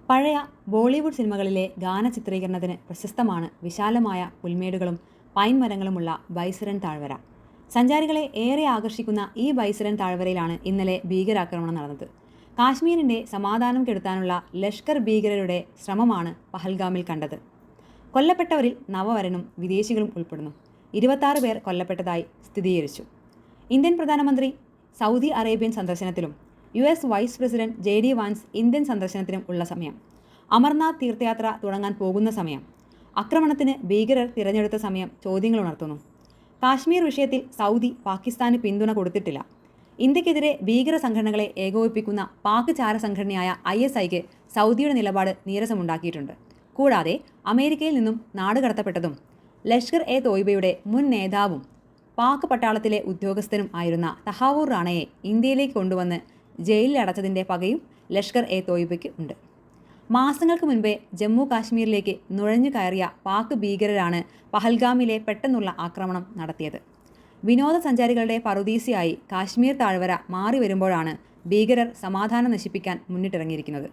പഴയ ബോളിവുഡ് സിനിമകളിലെ ഗാന ചിത്രീകരണത്തിന് പ്രശസ്തമാണ് വിശാലമായ പുൽമേടുകളും പൈൻ മരങ്ങളുമുള്ള ബൈസരൻ താഴ്വര. സഞ്ചാരികളെ ഏറെ ആകർഷിക്കുന്ന ഈ ബൈസരൻ താഴ്വരയിലാണ് ഇന്നലെ ഭീകരാക്രമണം നടന്നത്. കാശ്മീരിൻ്റെ സമാധാനം കെടുത്താനുള്ള ലഷ്കർ ഭീകരരുടെ ശ്രമമാണ് പഹൽഗാമിൽ കണ്ടത്. കൊല്ലപ്പെട്ടവരിൽ നവവരനും വിദേശികളും ഉൾപ്പെടുന്നു. 26 പേർ കൊല്ലപ്പെട്ടതായി സ്ഥിരീകരിച്ചു. ഇന്ത്യൻ പ്രധാനമന്ത്രി സൗദി അറേബ്യൻ സന്ദർശനത്തിലും US vice president JD Vance Indian സന്ദർശനത്തിനും ഉള്ള സമയം, അമർനാഥ് തീർത്ഥയാത്ര തുടങ്ങാൻ പോകുന്ന സമയം, ആക്രമണത്തിന് ഭീകരർ തിരഞ്ഞെടുത്ത സമയം ചോദ്യങ്ങൾ ഉണർത്തുന്നു. കാശ്മീർ വിഷയത്തിൽ സൗദി പാകിസ്ഥാന് പിന്തുണ കൊടുത്തിട്ടില്ല. ഇന്ത്യക്കെതിരെ ഭീകര സംഘടനകളെ ഏകോപിപ്പിക്കുന്ന പാക് ചാര സംഘടനയായ ISIക്ക് സൗദിയുടെ നിലപാട് നീരസമുണ്ടാക്കിയിട്ടുണ്ട്. കൂടാതെ അമേരിക്കയിൽ നിന്നും നാടുകടത്തപ്പെട്ടതും ലഷ്കർ എ തോയ്ബയുടെ മുൻ നേതാവും പാക് പട്ടാളത്തിലെ ഉദ്യോഗസ്ഥനും ആയിരുന്ന തഹാവൂർ റാണയെ ഇന്ത്യയിലേക്ക് കൊണ്ടുവന്ന് ജയിലിൽ അടച്ചതിൻ്റെ പകയും ലഷ്കർ എ തോയ്ബയ്ക്ക് ഉണ്ട്. മാസങ്ങൾക്ക് മുൻപേ ജമ്മു കാശ്മീരിലേക്ക് നുഴഞ്ഞു കയറിയ പാക് ഭീകരരാണ് പഹൽഗാമിലെ പെട്ടെന്നുള്ള ആക്രമണം നടത്തിയത്. വിനോദസഞ്ചാരികളുടെ പറുദീസയായി കാശ്മീർ താഴ്വര മാറി വരുമ്പോഴാണ് ഭീകരർ സമാധാനം നശിപ്പിക്കാൻ മുന്നിട്ടിറങ്ങിയിരിക്കുന്നത്.